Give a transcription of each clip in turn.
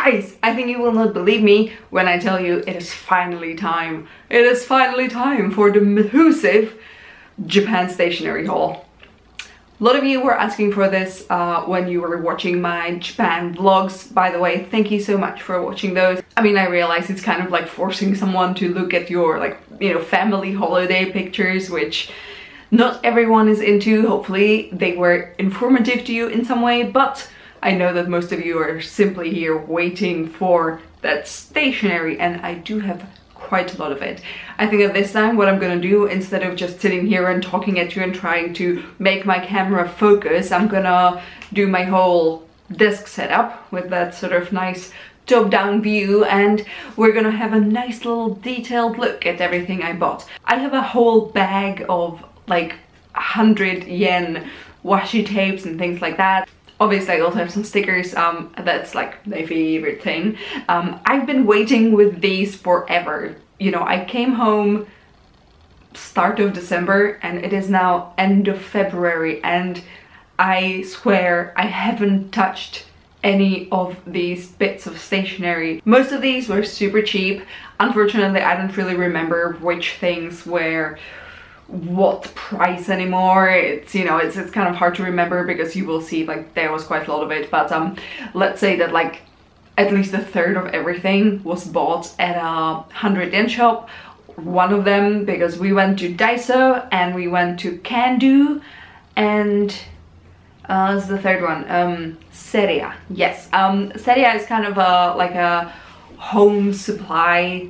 Guys, I think you will not believe me when I tell you it is finally time. It is finally time for the massive Japan stationery haul. A lot of you were asking for this when you were watching my Japan vlogs. By the way, thank you so much for watching those. I mean, I realize it's kind of like forcing someone to look at your, like, you know, family holiday pictures, which not everyone is into. Hopefully they were informative to you in some way, but I know that most of you are simply here waiting for that stationery, and I do have quite a lot of it. I think that this time what I'm gonna do, instead of just sitting here and talking at you and trying to make my camera focus, I'm gonna do my whole desk setup with that sort of nice top-down view, and we're gonna have a nice little detailed look at everything I bought. I have a whole bag of like 100 yen washi tapes and things like that. Obviously I also have some stickers, that's like my favorite thing. I've been waiting with these forever. You know, I came home start of December and it is now end of February, and I swear I haven't touched any of these bits of stationery. Most of these were super cheap. Unfortunately, I don't really remember which things were what price anymore. It's, you know, it's kind of hard to remember because you will see like there was quite a lot of it, but let's say that like at least a third of everything was bought at a 100 yen shop. One of them because we went to Daiso and we went to Kandu, and what's the third one? Seria. Yes, Seria is kind of like a home supply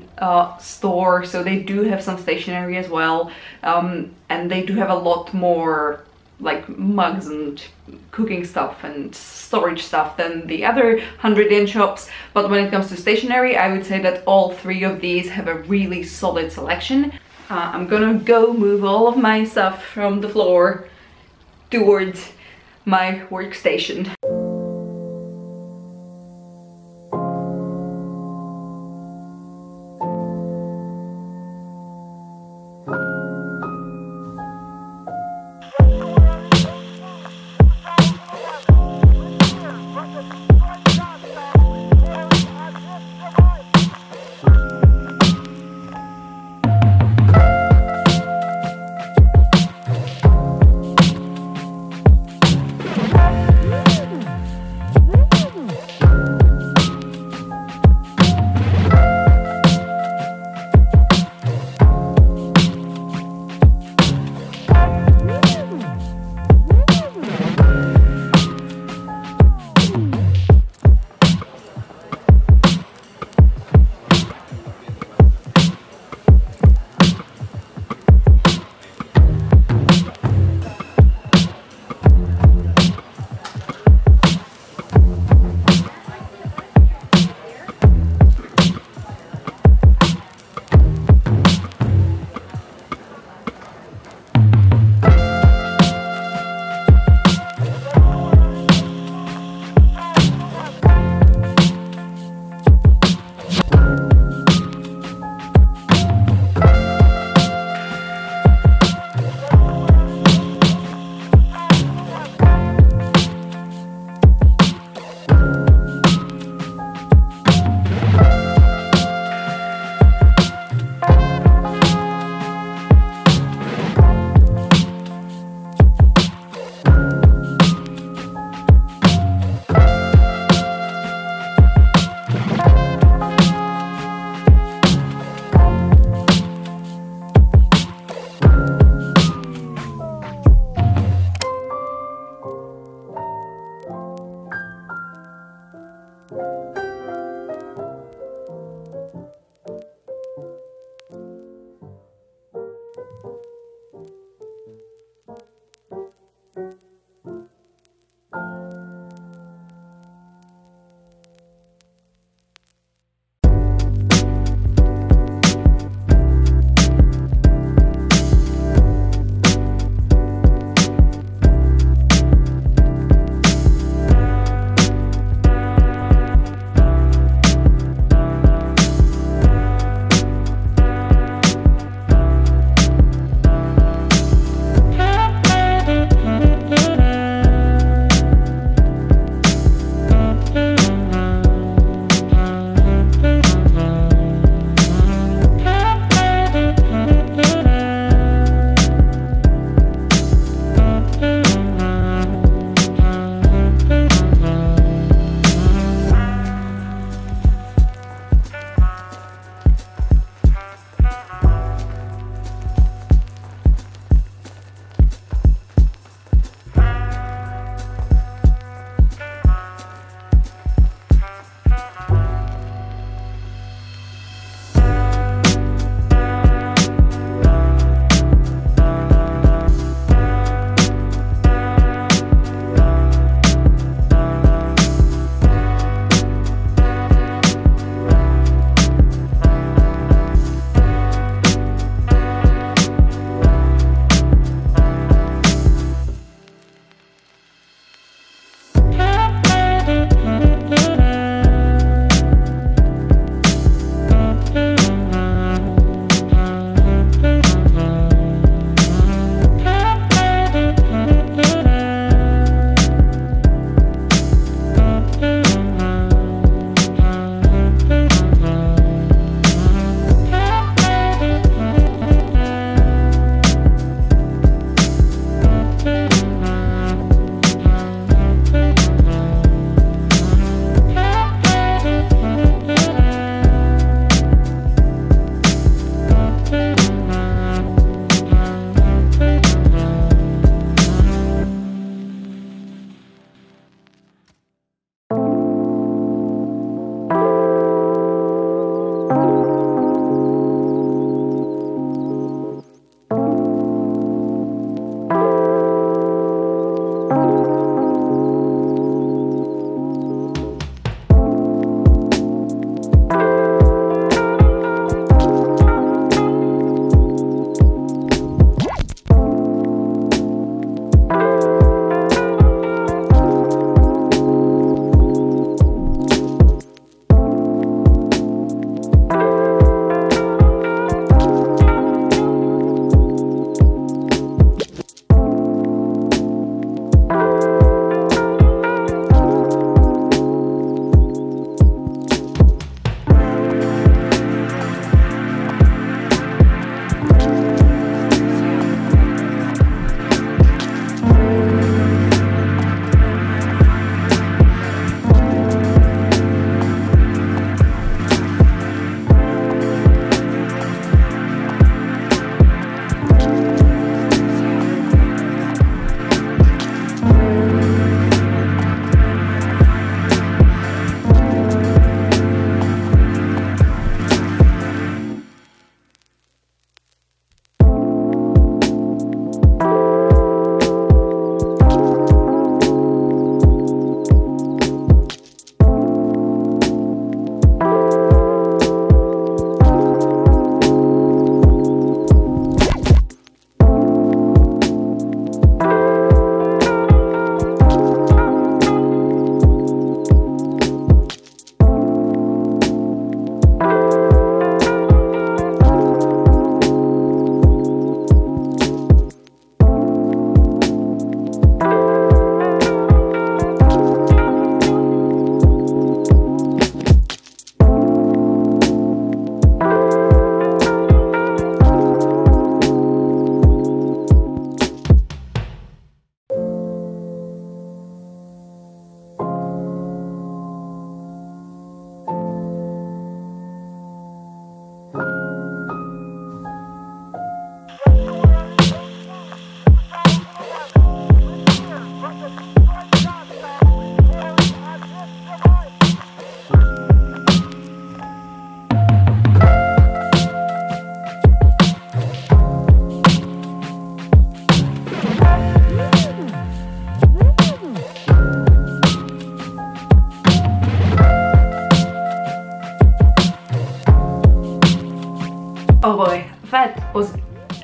store, so they do have some stationery as well, and they do have a lot more like mugs and cooking stuff and storage stuff than the other 100 yen shops. But when it comes to stationery, I would say that all three of these have a really solid selection. I'm gonna go move all of my stuff from the floor towards my workstation.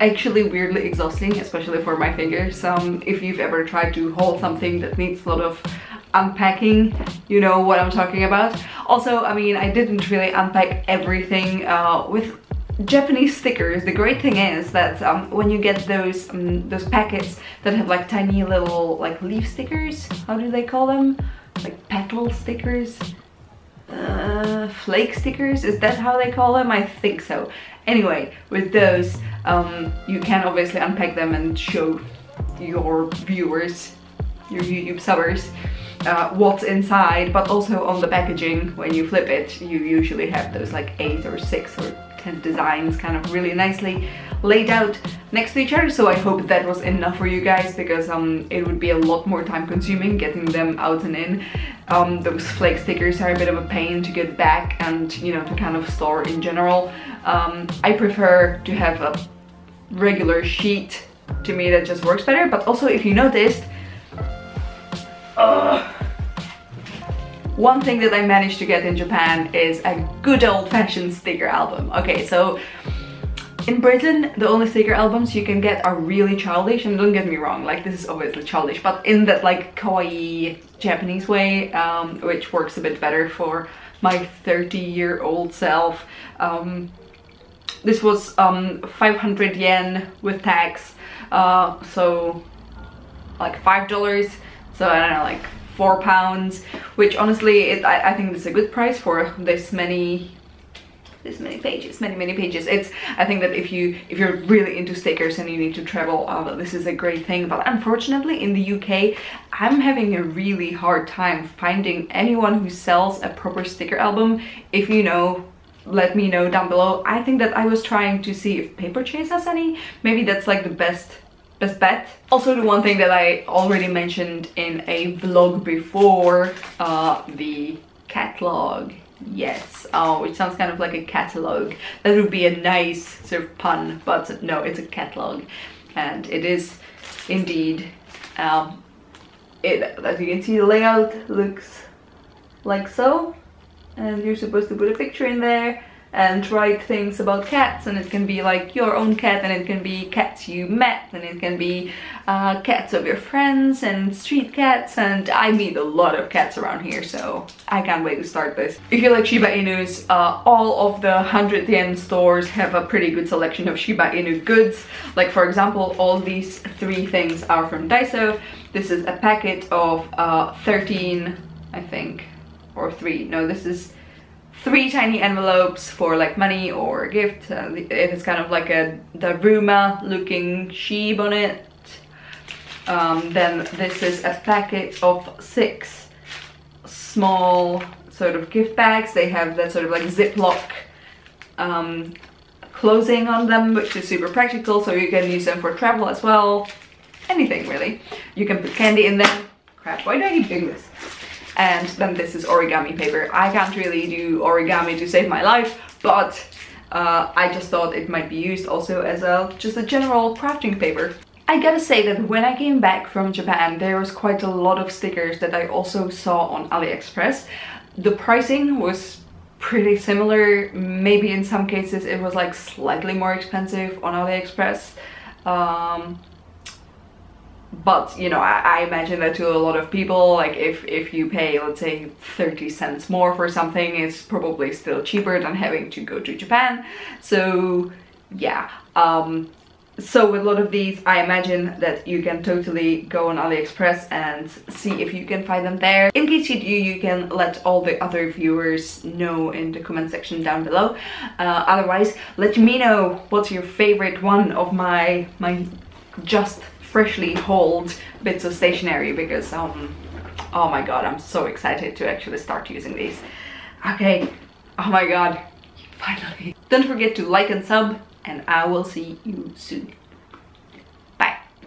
actually weirdly exhausting, especially for my fingers. If you've ever tried to hold something that needs a lot of unpacking, you know what I'm talking about. Also, I mean, I didn't really unpack everything with Japanese stickers. The great thing is that when you get those packets that have like tiny little like leaf stickers, how do they call them? Like petal stickers? Flake stickers, is that how they call them? I think so. Anyway, with those you can obviously unpack them and show your viewers, your YouTube subbers, what's inside, but also on the packaging, when you flip it, you usually have those like 8 or 6 or 10 designs kind of really nicely laid out next to each other. So I hope that was enough for you guys, because it would be a lot more time consuming getting them out and in. Those flake stickers are a bit of a pain to get back and, you know, to kind of store in general. I prefer to have a regular sheet. To me that just works better. But also, if you noticed, one thing that I managed to get in Japan is a good old-fashioned sticker album. Okay, so in Britain, the only sticker albums you can get are really childish, and don't get me wrong, like this is obviously childish, but in that like kawaii Japanese way, which works a bit better for my 30-year-old self. This was 500 yen with tax, so like $5, so I don't know, like £4, which honestly I think it's a good price for this many pages, many pages. I think that if you're really into stickers and you need to travel, this is a great thing. But unfortunately in the UK I'm having a really hard time finding anyone who sells a proper sticker album. If you know, let me know down below. I think that I was trying to see if Paper Chase has any. Maybe that's like the best bet. Also, the one thing that I already mentioned in a vlog before, the catalog. Yes, which sounds kind of like a catalog. That would be a nice sort of pun, but no, it's a catalog, and it is indeed. As you can see, the layout looks like so, and you're supposed to put a picture in there and write things about cats, and it can be like your own cat, and it can be cats you met, and it can be cats of your friends and street cats, and I meet a lot of cats around here, so I can't wait to start this. If you like Shiba Inus, all of the 100 yen stores have a pretty good selection of Shiba Inu goods. Like for example, all these 3 things are from Daiso. This is a packet of 13, I think, or 3, no, this is 3 tiny envelopes for like money or a gift. It is kind of like a Daruma looking sheep on it. Then this is a packet of 6 small sort of gift bags. They have that sort of like Ziploc closing on them, which is super practical, so you can use them for travel as well. Anything really. You can put candy in them. Crap, why do I keep doing this? And then this is origami paper. I can't really do origami to save my life, but I just thought it might be used also as just a general crafting paper. I gotta say that when I came back from Japan, there was quite a lot of stickers that I also saw on AliExpress. The pricing was pretty similar. Maybe in some cases it was like slightly more expensive on AliExpress. But you know, I imagine that to a lot of people, like if you pay, let's say 30 cents more for something, it's probably still cheaper than having to go to Japan. So yeah, so with a lot of these, I imagine that you can totally go on AliExpress and see if you can find them there. In case you do, you can let all the other viewers know in the comment section down below. Otherwise, let me know what's your favorite one of my just freshly hauled bits of stationery, because oh my god, I'm so excited to actually start using these. Okay, oh my god, finally. Don't forget to like and sub, and I will see you soon.